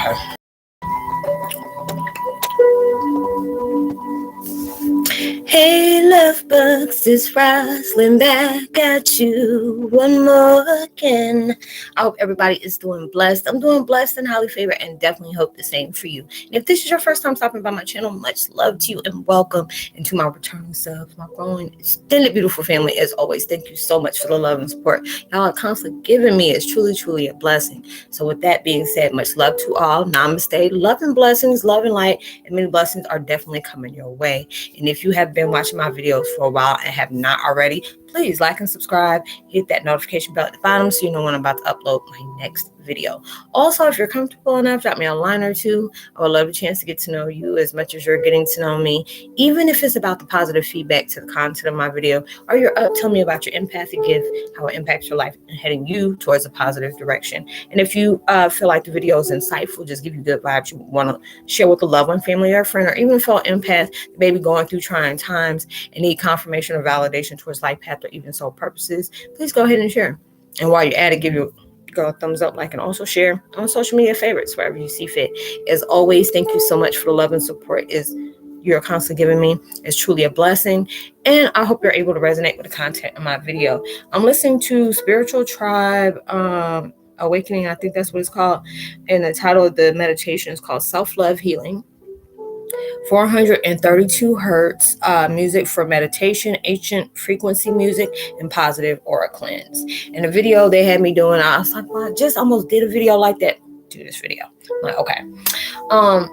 Okay. Hey, love bugs, it's Roslynn back at you one more again. I hope everybody is doing blessed. I'm doing blessed and highly favored, and definitely hope the same for you. And if this is your first time stopping by my channel, much love to you and welcome into my returning subs, my growing, extended, beautiful family. As always, thank you so much for the love and support y'all are constantly giving me. It's truly, truly a blessing. So with that being said, much love to all. Namaste. Love and blessings, love and light, and many blessings are definitely coming your way. And if you have been watching my videos for a while and have not already, please like and subscribe. Hit that notification bell at the bottom so you know when I'm about to upload my next video. Also, if you're comfortable enough, drop me a line or two. I would love a chance to get to know you as much as you're getting to know me, even if it's about the positive feedback to the content of my video, or you're up, tell me about your empathic gift, how it impacts your life and heading you towards a positive direction. And if you feel like the video is insightful, just give you good vibes, you want to share with a loved one, family, or friend, or even fellow empath, maybe going through trying times and need confirmation or validation towards life path or even soul purposes, please go ahead and share. And while you're at it, give you a thumbs up, like, and also share on social media favorites wherever you see fit. As always, thank you so much for the love and support you're constantly giving me. It's truly a blessing, and I hope you're able to resonate with the content of my video. I'm listening to Spiritual Tribe Awakening, I think that's what it's called, and the title of the meditation is called Self-Love Healing. 432 hertz music for meditation, ancient frequency music, and positive aura cleanse. And the video they had me doing, I was like, well, I just almost did a video like that. Do this video. I'm like, okay.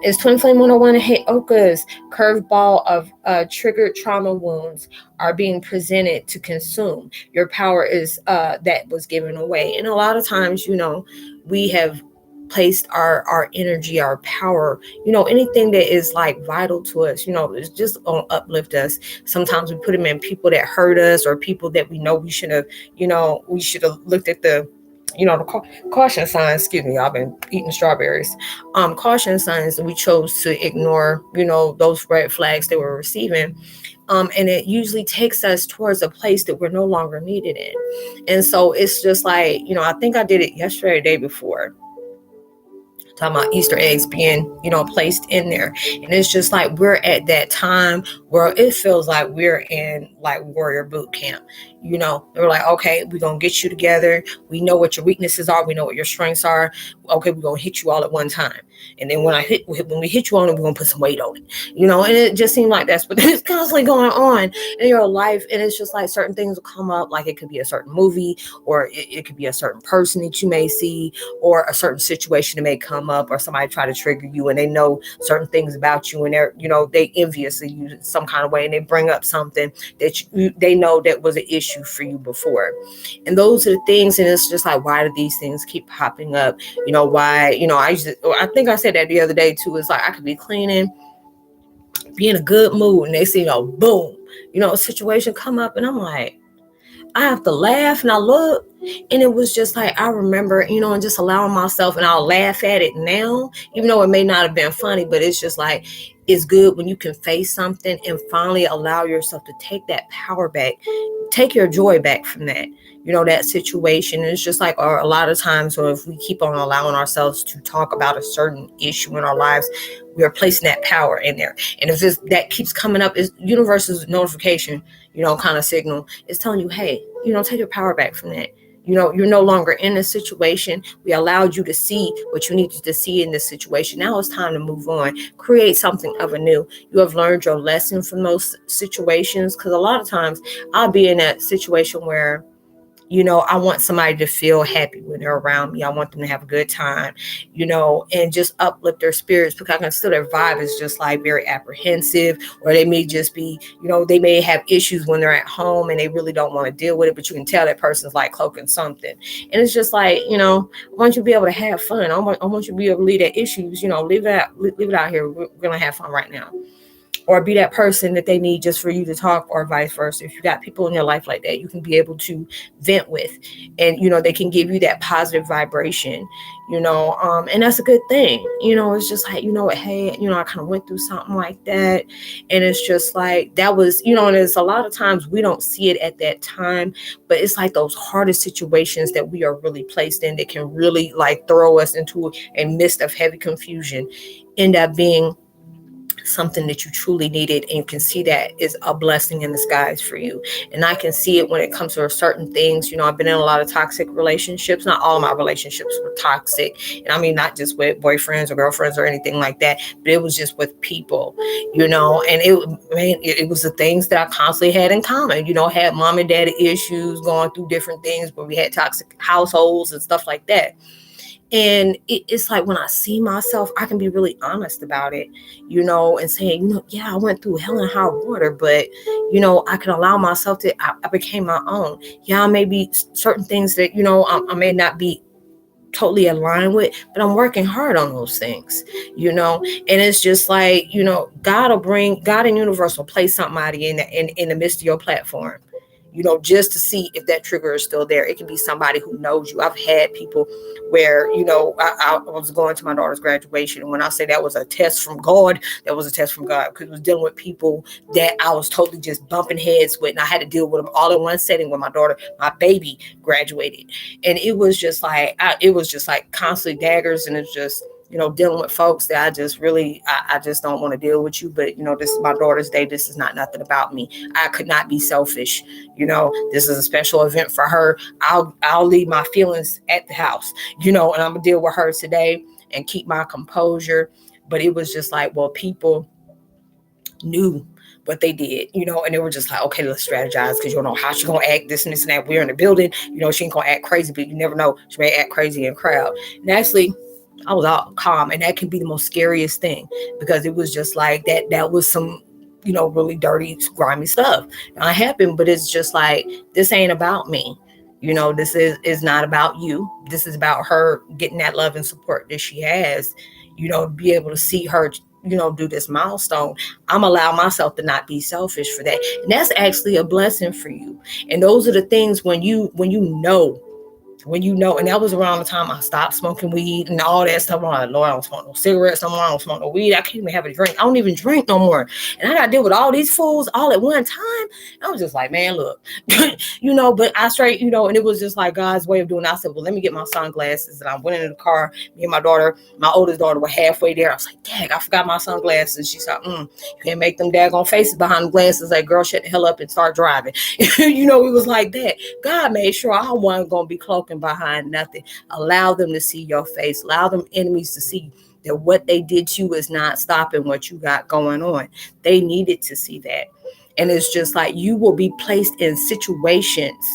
It's Twin Flame 101 Heyokas. Curveball of triggered trauma wounds are being presented to consume. Your power is that was given away. And a lot of times, we have placed our energy, our power, anything that is like vital to us, it's just gonna uplift us. Sometimes we put them in people that hurt us, or people that we know we should have looked at the caution signs. Excuse me, I've been eating strawberries. Caution signs that we chose to ignore, those red flags that we're receiving. And it usually takes us towards a place that we're no longer needed in. And so it's just like, I think I did it yesterday, the day before, talking about Easter eggs being, placed in there. And it's just like we're at that time where it feels like we're in like warrior boot camp. They're like, okay, we're going to get you together. We know what your weaknesses are. We know what your strengths are. Okay, we're going to hit you all at one time. And then when we hit you on it, we're going to put some weight on it. And it just seemed like that's what is constantly going on in your life. And it's just like certain things will come up, like it could be a certain movie, or it could be a certain person that you may see, or a certain situation that may come up, or somebody try to trigger you and they know certain things about you, and they're, they envious of you in some kind of way, and they bring up something that they know that was an issue for you before. And those are the things, and it's just like, why do these things keep popping up? Why, I think I said that the other day too. It's like I could be cleaning, be in a good mood, and they see, boom, a situation come up, and I'm like, I have to laugh, and I look, and it was just like, I remember, and just allowing myself, and I'll laugh at it now, even though it may not have been funny, but it's just like, it's good when you can face something and finally allow yourself to take that power back, take your joy back from that, that situation. And it's just like, or a lot of times, or if we keep on allowing ourselves to talk about a certain issue in our lives, we are placing that power in there. And if that keeps coming up, is universe's notification, kind of signal. It's telling you, hey, take your power back from that. You're no longer in this situation. We allowed you to see what you needed to see in this situation. Now it's time to move on, create something of anew. You have learned your lesson from those situations. Because a lot of times I'll be in that situation where, I want somebody to feel happy when they're around me. I want them to have a good time, and just uplift their spirits, because I can still, their vibe is just like very apprehensive, or they may just be, they may have issues when they're at home and they really don't want to deal with it, but you can tell that person's like cloaking something. And it's just like, I want you to be able to have fun. I want you to be able to leave that issues, leave it out here. We're going to have fun right now. or be that person that they need just for you to talk, or vice versa. If you got people in your life like that, you can be able to vent with, and they can give you that positive vibration, and that's a good thing. It's just like, hey, I kind of went through something like that, and it's just like that was, and it's a lot of times we don't see it at that time, but it's like those hardest situations that we are really placed in that can really like throw us into a mist of heavy confusion, end up being something that you truly needed, and you can see that is a blessing in disguise for you. And I can see it when it comes to certain things. I've been in a lot of toxic relationships. Not all of my relationships were toxic, and I mean not just with boyfriends or girlfriends or anything like that, but it was just with people, and it was the things that I constantly had in common. Had mom and daddy issues, going through different things, but we had toxic households and stuff like that. And it's like when I see myself, I can be really honest about it, and saying, yeah, I went through hell and high water, but, I can allow myself to, I became my own. Yeah, maybe certain things that, I may not be totally aligned with, but I'm working hard on those things, and it's just like, God and universe will play something out of you in the midst of your platform, just to see if that trigger is still there. It can be somebody who knows you. I've had people where, I was going to my daughter's graduation. And when I say that was a test from God, that was a test from God, because it was dealing with people that I was totally just bumping heads with. And I had to deal with them all in one setting when my daughter, my baby, graduated. And it was just like, constantly daggers. And it's just, dealing with folks that I just really, I just don't want to deal with you. But, this is my daughter's day. This is not nothing about me. I could not be selfish. This is a special event for her. I'll leave my feelings at the house, and I'm gonna deal with her today and keep my composure. But it was just like, well, people knew what they did, and they were just like, okay, let's strategize, because you don't know how she's gonna act, this and this and that. We're in the building, she ain't gonna act crazy, but you never know, she may act crazy in crowd. And actually, I was all calm, and that can be the most scariest thing, because it was just like that was some, really dirty, grimy stuff that happened. But it's just like, this ain't about me. This is not about you. This is about her getting that love and support that she has, to be able to see her, do this milestone. I'm allowing myself to not be selfish for that. And that's actually a blessing for you. And those are the things when you know, and that was around the time I stopped smoking weed and all that stuff. I'm like, Lord, I don't smoke no cigarettes no more. I don't smoke no weed. I can't even have a drink. I don't even drink no more. And I got to deal with all these fools all at one time. I was just like, man, look, but I straight, and it was just like God's way of doing it. I said, well, let me get my sunglasses. And I went into the car. Me and my daughter, my oldest daughter, were halfway there. I was like, dang, I forgot my sunglasses. She said, you can't make them daggone faces behind the glasses. Like, girl, shut the hell up and start driving. It was like that. God made sure I wasn't going to be cloaking behind nothing. Allow them to see your face. Allow them enemies to see that what they did to you is not stopping what you got going on. They needed to see that. And it's just like, you will be placed in situations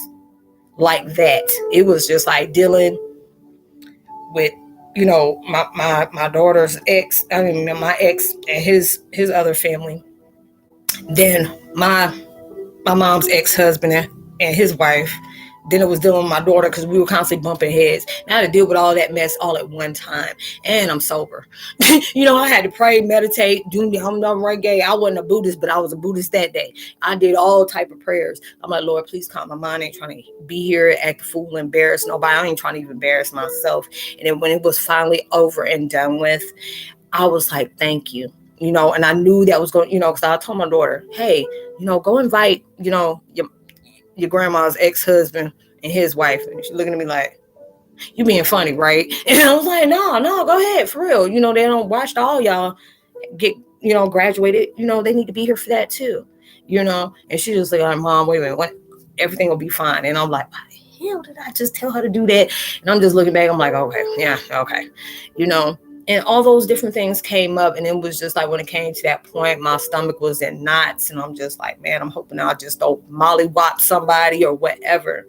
like that. It was just like dealing with, my daughter's ex, my ex and his other family. Then my mom's ex-husband and his wife. Then it was dealing with my daughter, because we were constantly bumping heads. And I had to deal with all that mess all at one time. And I'm sober. I had to pray, meditate, do reggae. I wasn't a Buddhist, but I was a Buddhist that day. I did all type of prayers. I'm like, Lord, please calm my mind. I ain't trying to be here, act a fool, embarrass nobody. I ain't trying to even embarrass myself. And then when it was finally over and done with, I was like, thank you. And I knew that was going, because I told my daughter, hey, go invite, your grandma's ex-husband and his wife. And she's looking at me like, you being funny, right? And I was like, no, go ahead, for real. They don't watch all y'all get, graduated. They need to be here for that too, And she was like, Mom, wait a minute, what? Everything will be fine. And I'm like, why the hell did I just tell her to do that? And I'm just looking back, I'm like, okay, yeah, okay. And all those different things came up, and it was just like, when it came to that point, my stomach was in knots, and I'm just like, man, I'm hoping I'll just don't mollywop somebody or whatever.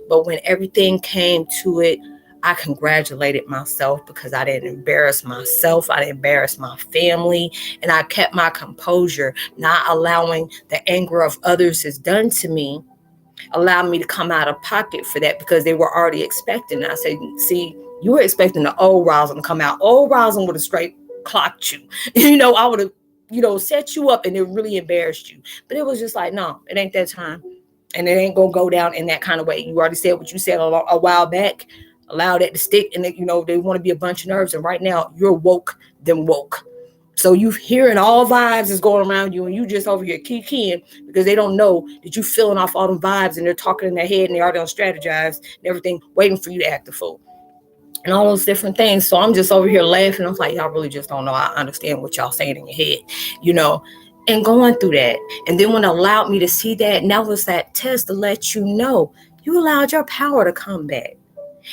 But when everything came to it, I congratulated myself, because I didn't embarrass myself. I didn't embarrass my family, and I kept my composure, not allowing the anger of others has done to me, allowed me to come out of pocket for that, because they were already expecting. I said, see, you were expecting the old Roslynn to come out. Old Roslynn would have straight clocked you. I would have set you up and it really embarrassed you. But it was just like, no, it ain't that time. And it ain't gonna go down in that kind of way. You already said what you said a while back. Allow that to stick, and they want to be a bunch of nerves. And right now, you're woke, them woke. So you hearing all vibes is going around you, and you just over here keying because they don't know that you feeling off all them vibes, and they're talking in their head, and they already on strategize and everything, waiting for you to act the fool and all those different things. So I'm just over here laughing. I'm like, y'all really just don't know. I understand what y'all saying in your head, and going through that. And then when it allowed me to see that, now was that test to let you know you allowed your power to come back.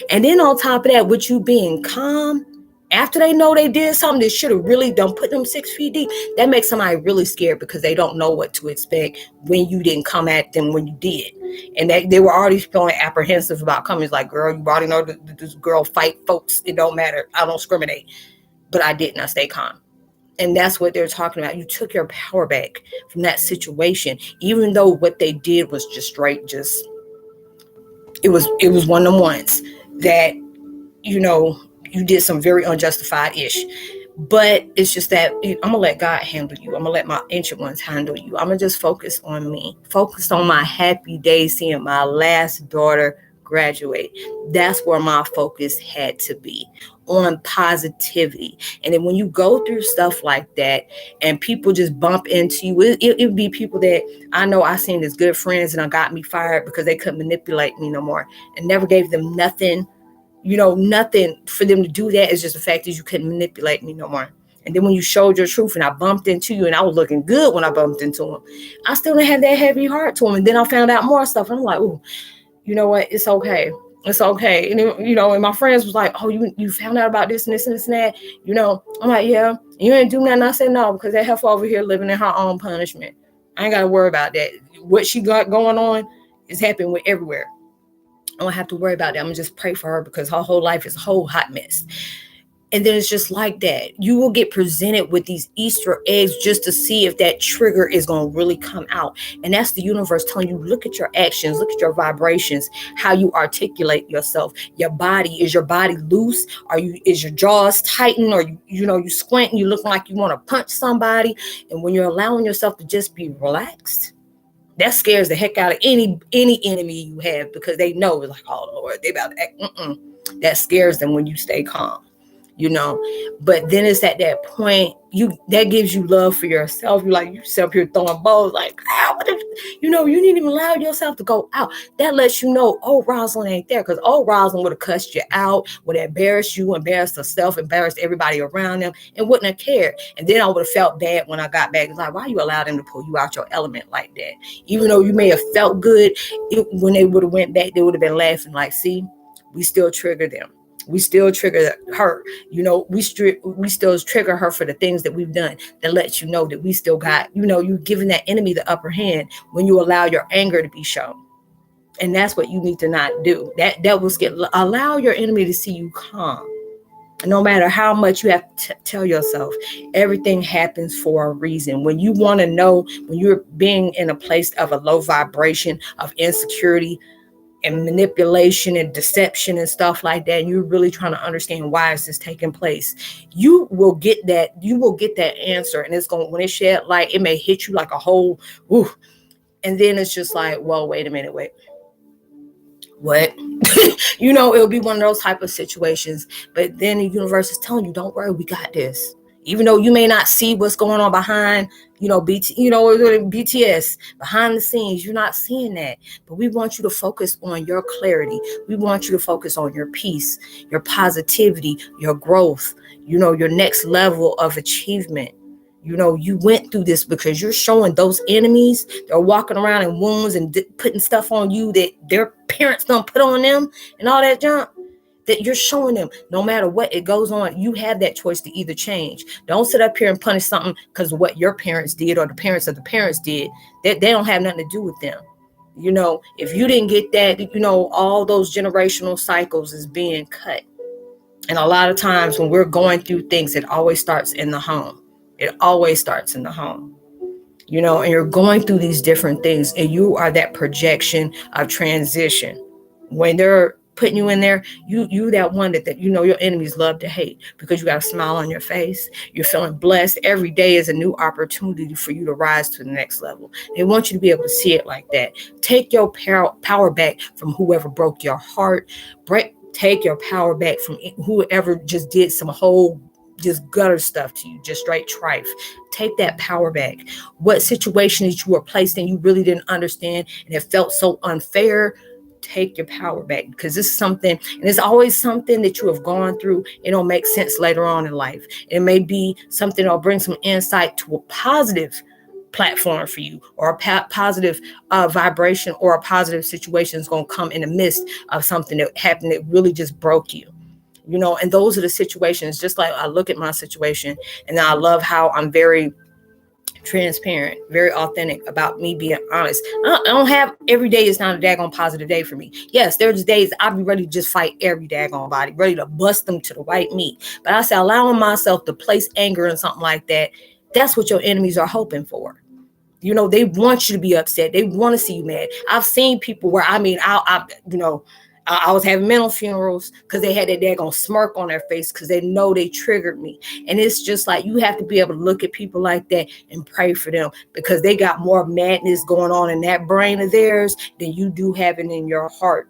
And then on top of that, with you being calm, after they know they did something that should have really done put them 6 feet deep, that makes somebody really scared because they don't know what to expect when you didn't come at them when you did. And they were already feeling apprehensive about coming. It's like, girl, you already know that this girl fight folks. It don't matter. I don't discriminate. But I didn't. I stay calm. And that's what they're talking about. You took your power back from that situation, even though what they did was just straight, it was one of them ones that, you did some very unjustified ish. But it's just that I'm going to let God handle you. I'm going to let my ancient ones handle you. I'm going to just focus on me. Focus on my happy day seeing my last daughter graduate. That's where my focus had to be, on positivity. And then when you go through stuff like that and people just bump into you, it would be people that I know I seen as good friends and I got me fired because they couldn't manipulate me no more, and never gave them nothing. Nothing for them to do that. Is just the fact that you couldn't manipulate me no more. And then when you showed your truth and I bumped into you and I was looking good when I bumped into him, I still didn't have that heavy heart to him. And then I found out more stuff. And I'm like, oh, you know what? It's okay. It's okay. And, and my friends was like, oh, you found out about this and this and this and that. I'm like, yeah. You ain't do nothing. I said, no, because that heifer over here living in her own punishment. I ain't got to worry about that. What she got going on is happening with everywhere. I don't have to worry about that. I'm going to just pray for her because her whole life is a whole hot mess. And then it's just like that. You will get presented with these Easter eggs just to see if that trigger is going to really come out. And that's the universe telling you, look at your actions, look at your vibrations, how you articulate yourself. Your body, is your body loose? Is your jaws tightened? Or you squint and you look like you want to punch somebody? And when you're allowing yourself to just be relaxed, that scares the heck out of any enemy you have, because they know it's like, oh Lord, they about to act. That scares them when you stay calm, But then it's at that point that gives you love for yourself. You sit up here throwing balls like, you didn't even allow yourself to go out. That lets you know, oh, Roslynn ain't there, because Roslynn would have cussed you out, would have embarrassed you, embarrassed herself, embarrassed everybody around them, and wouldn't have cared. And then I would have felt bad when I got back. It's like, why you allow them to pull you out your element like that? Even though you may have felt good, when they would have went back, they would have been laughing like, see, we still trigger them. We still trigger her. We still trigger her for the things that we've done, that lets you know that we still got, you're giving that enemy the upper hand when you allow your anger to be shown. And that's what you need to not do. That will allow your enemy to see you calm. No matter how much you have to tell yourself, everything happens for a reason. When you want to know, when you're being in a place of a low vibration of insecurity and manipulation and deception and stuff like that, and you're really trying to understand why is this taking place, you will get that answer. And it's going, when it shed light, it may hit you like a whole ooh, and then it's just like, well, wait a minute, what? It'll be one of those type of situations. But then the universe is telling you, don't worry, we got this. Even though you may not see what's going on behind, BTS, behind the scenes, you're not seeing that. But we want you to focus on your clarity. We want you to focus on your peace, your positivity, your growth, your next level of achievement. You went through this because you're showing those enemies, they're walking around in wounds and putting stuff on you that their parents don't put on them and all that junk. That you're showing them, no matter what it goes on, you have that choice to either change. Don't sit up here and punish something because of what your parents did or the parents of the parents did. They don't have nothing to do with them. If you didn't get that, all those generational cycles is being cut. And a lot of times when we're going through things, it always starts in the home. It always starts in the home. And you're going through these different things, and you are that projection of transition. When they're putting you in there, you that one that you know your enemies love to hate, because you got a smile on your face. You're feeling blessed. Every day is a new opportunity for you to rise to the next level. They want you to be able to see it like that. Take your power back from whoever broke your heart. Take your power back from whoever just did some whole just gutter stuff to you, just straight trife. Take that power back. What situations you were placed in you really didn't understand and it felt so unfair, take your power back, because this is something, and it's always something that you have gone through. It'll make sense later on in life. It may be something that'll bring some insight to a positive platform for you, or a positive vibration, or a positive situation is going to come in the midst of something that happened that really just broke you. And those are the situations. Just like I look at my situation, and I love how I'm very transparent, very authentic about me being honest. I don't have every day is not a daggone positive day for me. Yes, there's days I'll be ready to just fight every daggone body, ready to bust them to the white meat. But I say allowing myself to place anger in something like that, that's what your enemies are hoping for. They want you to be upset. They want to see you mad. I've seen people where, I was having mental funerals because they had that daggone smirk on their face because they know they triggered me. And it's just like, you have to be able to look at people like that and pray for them, because they got more madness going on in that brain of theirs than you do having in your heart.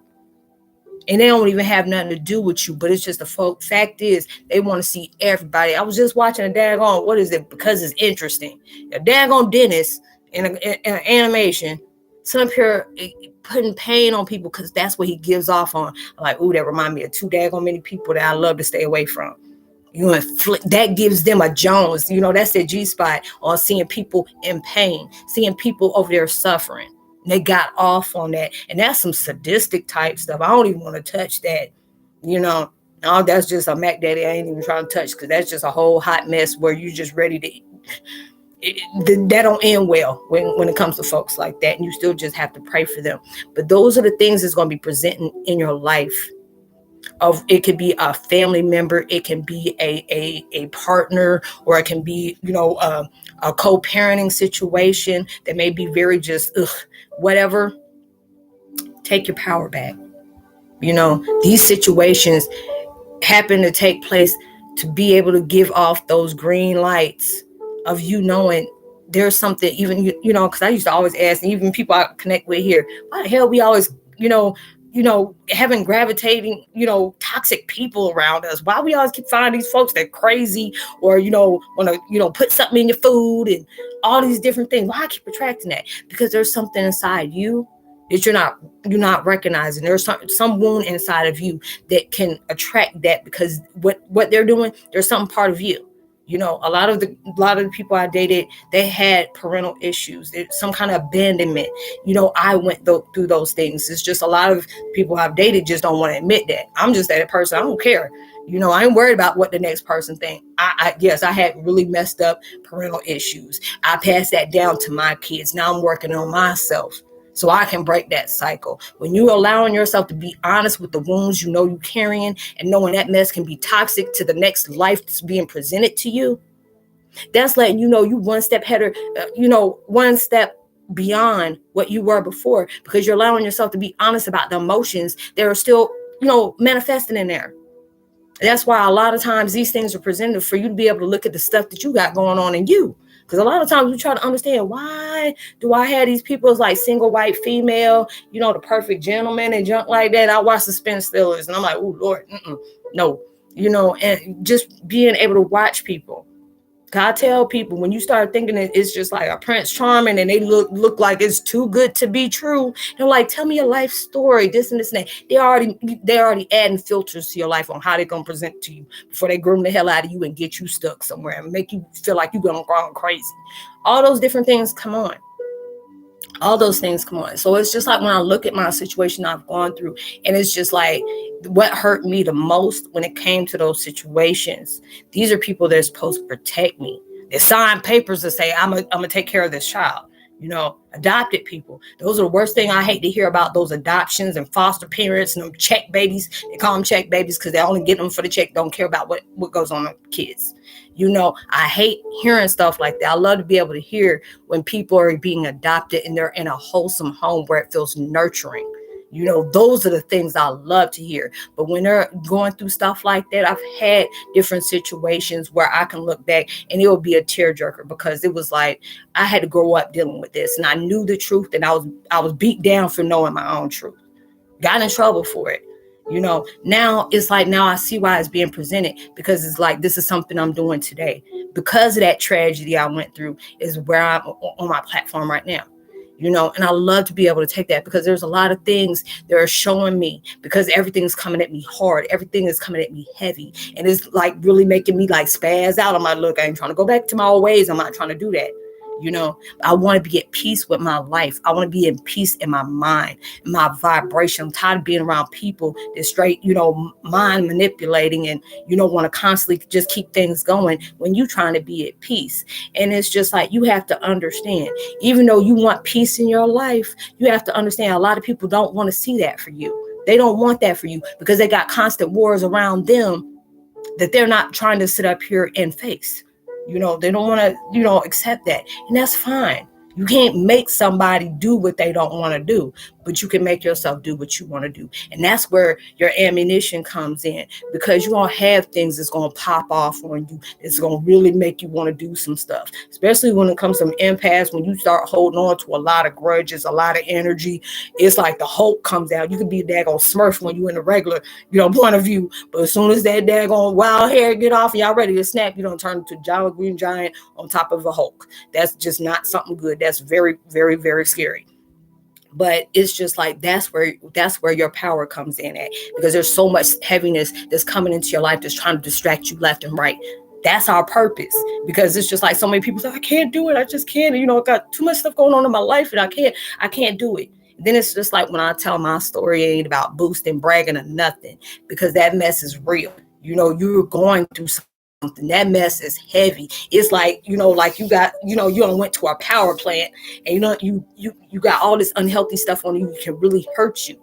And they don't even have nothing to do with you, but it's just the fact is they want to see everybody. I was just watching a daggone, what is it? Because it's interesting. A daggone dentist in an animation, some up here putting pain on people because that's what he gives off on. I'm like, ooh, that remind me of too daggone many people that I love to stay away from. That gives them a Jones. That's their G-spot on seeing people in pain, seeing people over there suffering. They got off on that. And that's some sadistic type stuff. I don't even want to touch that. No, that's just a Mac Daddy I ain't even trying to touch, because that's just a whole hot mess where you just ready to... that don't end well when it comes to folks like that. And you still just have to pray for them. But those are the things that's going to be presenting in your life. It could be a family member, it can be a partner, or it can be a co-parenting situation that may be very just whatever. Take your power back. These situations happen to take place to be able to give off those green lights of you knowing there's something, even because I used to always ask, and even people I connect with here, why the hell we always having gravitating, toxic people around us? Why we always keep finding these folks that crazy, or, want to, put something in your food and all these different things? Why I keep attracting that? Because there's something inside you that you're not recognizing. There's some wound inside of you that can attract that, because what they're doing, there's some part of you. A lot of the people I dated, they had parental issues, some kind of abandonment. I went through those things. It's just a lot of people I've dated just don't want to admit that. I'm just that person. I don't care. I ain't worried about what the next person think. Yes, I had really messed up parental issues. I passed that down to my kids. Now I'm working on myself so I can break that cycle. When you're allowing yourself to be honest with the wounds you're carrying, and knowing that mess can be toxic to the next life that's being presented to you, that's letting you one step ahead, one step beyond what you were before, because you're allowing yourself to be honest about the emotions that are still, manifesting in there. That's why a lot of times these things are presented for you to be able to look at the stuff that you got going on in you. Because a lot of times we try to understand, why do I have these people as like single white female, the perfect gentleman and junk like that? I watch the Spin Stillers and I'm like, oh Lord, no, and just being able to watch people. I tell people, when you start thinking that it's just like a Prince Charming and they look like it's too good to be true, they're like, tell me your life story, this and this and that. They're already adding filters to your life on how they're gonna present to you before they groom the hell out of you and get you stuck somewhere and make you feel like you're gonna go crazy. All those different things come on. So it's just like when I look at my situation I've gone through, and it's just like what hurt me the most when it came to those situations. These are people that are supposed to protect me. They sign papers that say I'm gonna take care of this child. Adopted people. Those are the worst thing I hate to hear about, those adoptions and foster parents and them check babies. They call them check babies because they only get them for the check, don't care about what goes on with kids. I hate hearing stuff like that. I love to be able to hear when people are being adopted and they're in a wholesome home where it feels nurturing. You know, those are the things I love to hear. But when they're going through stuff like that, I've had different situations where I can look back and it will be a tearjerker, because it was like I had to grow up dealing with this, and I knew the truth, and I was beat down for knowing my own truth. Got in trouble for it. You know, now it's like, now I see why it's being presented, because it's like, this is something I'm doing today. Because of that tragedy I went through is where I'm on my platform right now. You know, and I love to be able to take that, because there's a lot of things that are showing me, because everything is coming at me hard. Everything is coming at me heavy. And it's like really making me like spaz out. I'm like, look, I ain't trying to go back to my old ways. I'm not trying to do that. You know, I want to be at peace with my life. I want to be in peace in my mind, my vibration. I'm tired of being around people that straight, you know, mind manipulating and, you know, want to constantly just keep things going when you're trying to be at peace. And it's just like, you have to understand, even though you want peace in your life, you have to understand a lot of people don't want to see that for you. They don't want that for you, because they got constant wars around them that they're not trying to sit up here and face. You know, they don't want to, you know, accept that. And that's fine. You can't make somebody do what they don't want to do, but you can make yourself do what you want to do. And that's where your ammunition comes in, because you don't have things that's going to pop off on you. It's going to really make you want to do some stuff, especially when it comes to impasse, when you start holding on to a lot of grudges, a lot of energy. It's like the Hulk comes out. You can be a daggone Smurf when you're in a regular, you know, point of view. But as soon as that daggone wild hair get off and y'all ready to snap, you don't turn into a giant green giant on top of a Hulk. That's just not something good. That's very, very, very scary. But it's just like, that's where your power comes in at, because there's so much heaviness that's coming into your life that's trying to distract you left and right. That's our purpose, because it's just like, so many people say, I can't do it, I just can't, you know, I got too much stuff going on in my life and I can't do it. Then it's just like, when I tell my story, it ain't about boosting, bragging, or nothing, because that mess is real. You know, you're going through something. That mess is heavy. It's like, you know, like you got, you know, you done went to a power plant, and you know, you got all this unhealthy stuff on you. It can really hurt you.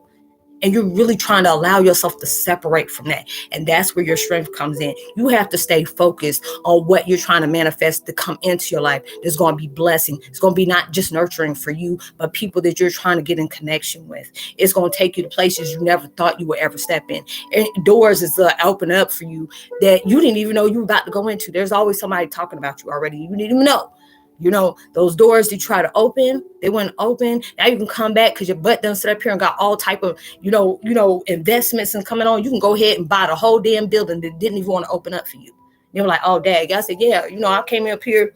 And you're really trying to allow yourself to separate from that. And that's where your strength comes in. You have to stay focused on what you're trying to manifest to come into your life. There's going to be blessing. It's going to be not just nurturing for you, but people that you're trying to get in connection with. It's going to take you to places you never thought you would ever step in. And doors is open up for you that you didn't even know you were about to go into. There's always somebody talking about you already. You didn't even know. You know, those doors you try to open, they wouldn't open. Now you can come back because your butt done sit up here and got all type of, you know, investments and coming on. You can go ahead and buy the whole damn building that didn't even want to open up for you. They were like, oh, dang. I said, yeah, you know, I came up here,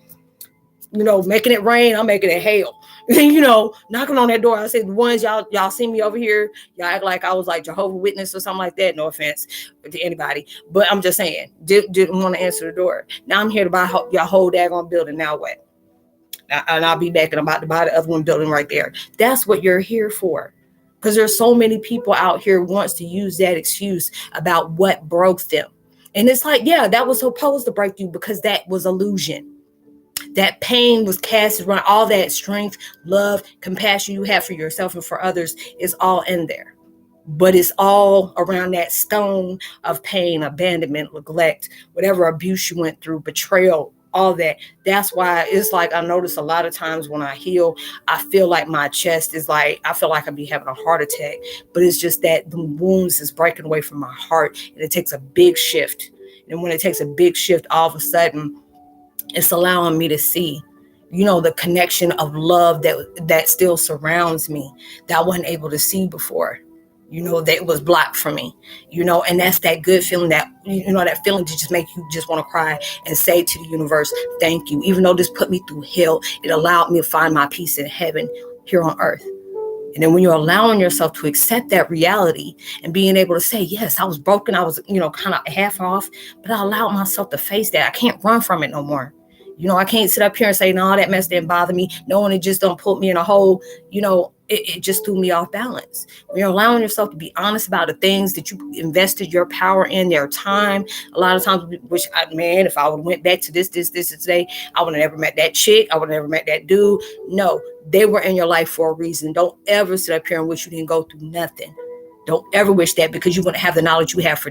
you know, making it rain. I'm making it hail. You know, knocking on that door. I said, the ones y'all see me over here, y'all act like I was like Jehovah's Witness or something like that. No offense to anybody, but I'm just saying, didn't want to answer the door. Now I'm here to buy y'all whole daggone building. Now what? And I'll be back and I'm about to buy the other one building right there. That's what you're here for. Because there's so many people out here wants to use that excuse about what broke them. And it's like, yeah, that was supposed to break you, because that was illusion. That pain was cast around. All that strength, love, compassion you have for yourself and for others is all in there. But it's all around that stone of pain, abandonment, neglect, whatever abuse you went through, betrayal, all that. That's why it's like, I notice a lot of times when I heal, I feel like my chest is like, I feel like I'd be having a heart attack, but it's just that the wounds is breaking away from my heart, and it takes a big shift. And when it takes a big shift, all of a sudden it's allowing me to see, you know, the connection of love that still surrounds me that I wasn't able to see before. You know, that was blocked from me, you know, and that's that good feeling, that, you know, that feeling to just make you just want to cry and say to the universe, thank you. Even though this put me through hell, it allowed me to find my peace in heaven here on earth. And then when you're allowing yourself to accept that reality and being able to say, yes, I was broken. I was, you know, kind of half off, but I allowed myself to face that. I can't run from it no more. You know, I can't sit up here and say, no, that mess didn't bother me. Knowing it just don't put me in a hole, you know, it just threw me off balance. When you're allowing yourself to be honest about the things that you invested your power in, their time. A lot of times, man, if I would have went back to this today, I would have never met that chick. I would have never met that dude. No, they were in your life for a reason. Don't ever sit up here and wish you didn't go through nothing. Don't ever wish that, because you wouldn't have the knowledge you have for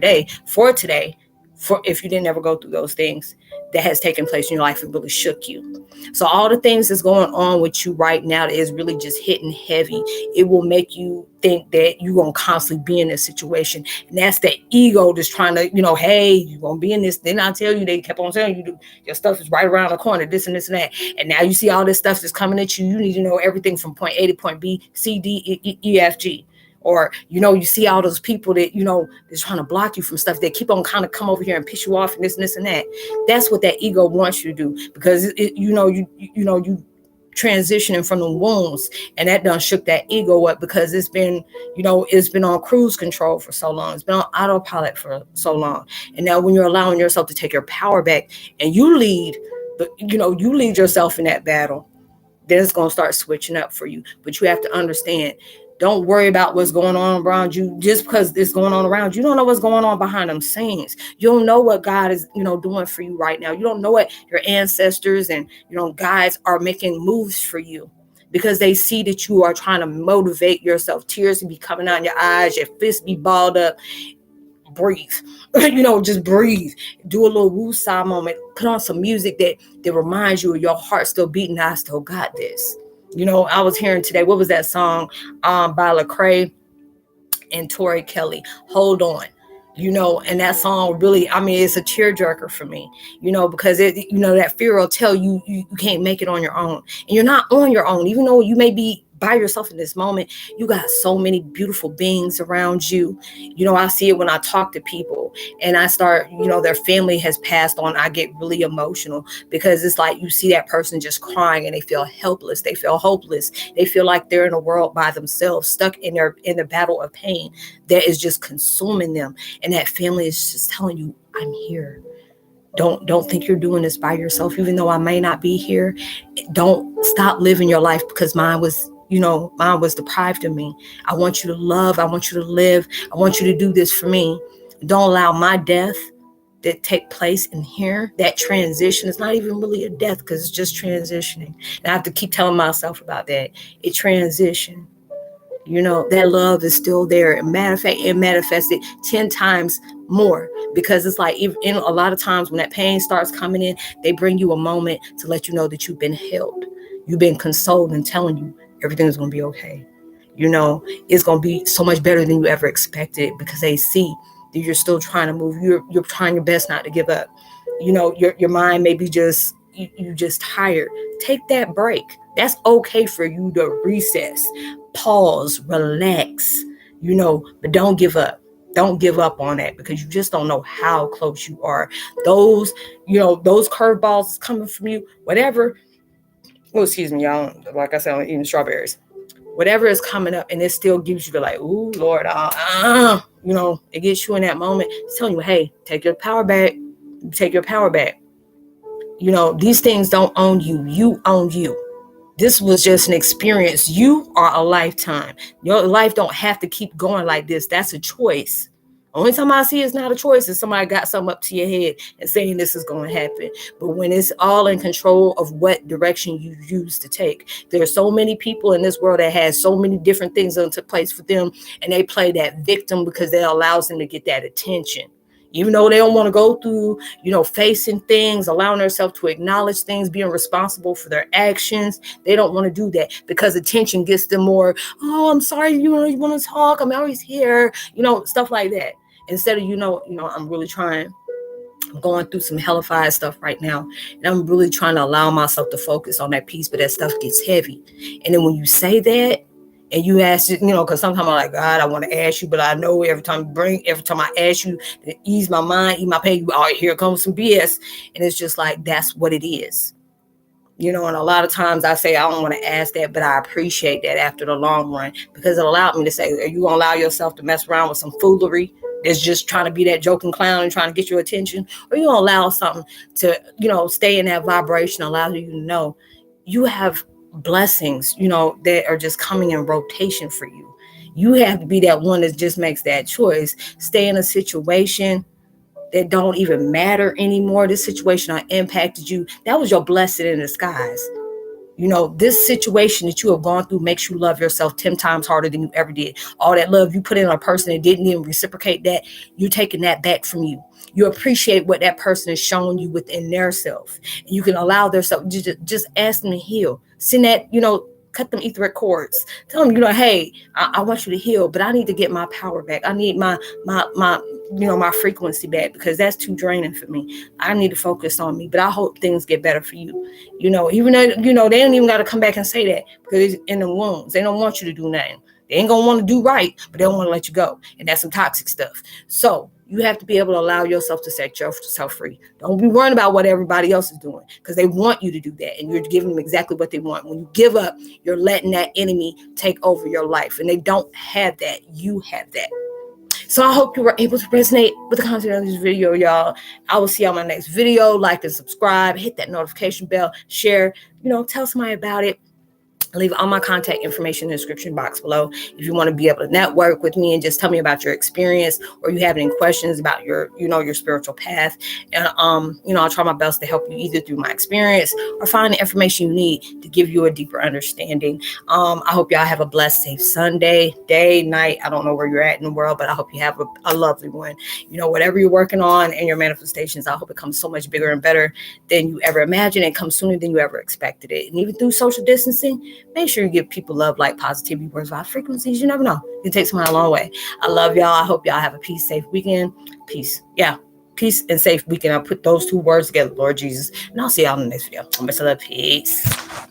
today, for if you didn't ever go through those things. that has taken place in your life and really shook you. So all the things that's going on with you right now that is really just hitting heavy, it will make you think that you're going to constantly be in this situation. And that's the ego just trying to, hey, you're going to be in this. Then I tell you, they kept on telling you, your stuff is right around the corner, this and this and that. And now you see all this stuff that's coming at you. You need to know everything from point A to point B, C, D, E, F, G. Or, you see all those people that, that's trying to block you from stuff. They keep on kind of come over here and piss you off and this and that. That's what that ego wants you to do, because you transitioning from the wounds, and that done shook that ego up, because it's been on cruise control for so long. It's been on autopilot for so long. And now when you're allowing yourself to take your power back and you lead yourself in that battle, then it's going to start switching up for you. But you have to understand, don't worry about what's going on around you. Just because it's going on around you, you don't know what's going on behind them scenes. You don't know what God is, doing for you right now. You don't know what your ancestors and, guides are making moves for you, because they see that you are trying to motivate yourself. Tears will be coming out in your eyes, your fists be balled up. Breathe, just breathe. Do a little woo-saw moment. Put on some music that reminds you of your heart still beating. I still got this. I was hearing today, what was that song by Lecrae and Tori Kelly, Hold On. And that song really, it's a tearjerker for me, because that fear will tell you you can't make it on your own. And you're not on your own. Even though you may be by yourself in this moment, you got so many beautiful beings around you. I see it when I talk to people and I start, their family has passed on. I get really emotional, because it's like you see that person just crying and they feel helpless. They feel hopeless. They feel like they're in a world by themselves, stuck in the battle of pain that is just consuming them. And that family is just telling you, I'm here. Don't think you're doing this by yourself, even though I may not be here. Don't stop living your life because mine was deprived of me. I want you to love. I want you to live. I want you to do this for me. Don't allow my death that take place in here, that transition. It's not even really a death, because it's just transitioning. And I have to keep telling myself about that. It transitioned. That love is still there. And matter of fact, it manifested 10 times more, because it's like, even a lot of times when that pain starts coming in, they bring you a moment to let you know that you've been held. You've been consoled and telling you everything's going to be okay. It's going to be so much better than you ever expected, because they see that you're still trying to move. You're trying your best not to give up. Your mind may be just, you just tired. Take that break. That's okay for you to recess, pause, relax, but don't give up. Don't give up on that, because you just don't know how close you are. Those curveballs is coming from you, whatever. Oh, excuse me, y'all. Like I said, I'm eating strawberries. Whatever is coming up, and it still gives you the like, ooh, Lord, it gets you in that moment. It's telling you, hey, take your power back. Take your power back. These things don't own you. You own you. This was just an experience. You are a lifetime. Your life don't have to keep going like this. That's a choice. Only time I see it's not a choice is somebody got something up to your head and saying this is going to happen. But when it's all in control of what direction you use to take, there are so many people in this world that has so many different things that took place for them, and they play that victim because that allows them to get that attention. Even though they don't want to go through, facing things, allowing themselves to acknowledge things, being responsible for their actions. They don't want to do that because attention gets them more, oh, I'm sorry, you want to talk, I'm always here, stuff like that. Instead of, I'm really trying. I'm going through some hellified stuff right now, and I'm really trying to allow myself to focus on that piece, but that stuff gets heavy. And then when you say that, and you ask, because sometimes I'm like, God, I want to ask you, but I know every time I ask you to ease my mind, ease my pain, all right, here comes some BS. And it's just like, that's what it is. And a lot of times I say, I don't want to ask that, but I appreciate that after the long run, because it allowed me to say, are you going to allow yourself to mess around with some foolery that's just trying to be that joking clown and trying to get your attention? Or are you going to allow something to, stay in that vibration, allow you to know you have blessings, that are just coming in rotation for you. You have to be that one that just makes that choice. Stay in a situation that don't even matter anymore. This situation impacted you. That was your blessing in disguise. This situation that you have gone through makes you love yourself 10 times harder than you ever did. All that love you put in a person that didn't even reciprocate that, you're taking that back from you. You appreciate what that person is showing you within their self. And you can allow their self, just ask them to heal. Send that, cut them etheric cords. Tell them, hey, I want you to heal, but I need to get my power back. I need my my frequency back, because that's too draining for me. I need to focus on me, but I hope things get better for you. Even though, they don't even got to come back and say that, because it's in the wounds. They don't want you to do nothing. They ain't going to want to do right, but they don't want to let you go. And that's some toxic stuff. So you have to be able to allow yourself to set yourself free. Don't be worrying about what everybody else is doing, because they want you to do that. And you're giving them exactly what they want. When you give up, you're letting that enemy take over your life. And they don't have that. You have that. So I hope you were able to resonate with the content of this video, y'all. I will see you on my next video. Like and subscribe. Hit that notification bell. Share. Tell somebody about it. Leave all my contact information in the description box below if you want to be able to network with me and just tell me about your experience, or you have any questions about your spiritual path. And I'll try my best to help you either through my experience or find the information you need to give you a deeper understanding. I hope y'all have a blessed, safe Sunday, day, night. I don't know where you're at in the world, but I hope you have a lovely one. Whatever you're working on and your manifestations, I hope it comes so much bigger and better than you ever imagined, and comes sooner than you ever expected it. And even through social distancing, make sure you give people love, like positivity, words, vibe, frequencies. You never know. It takes somebody a long way. I love y'all. I hope y'all have a peace, safe weekend. Peace. Yeah. Peace and safe weekend. I'll put those two words together, Lord Jesus. And I'll see y'all in the next video. Peace.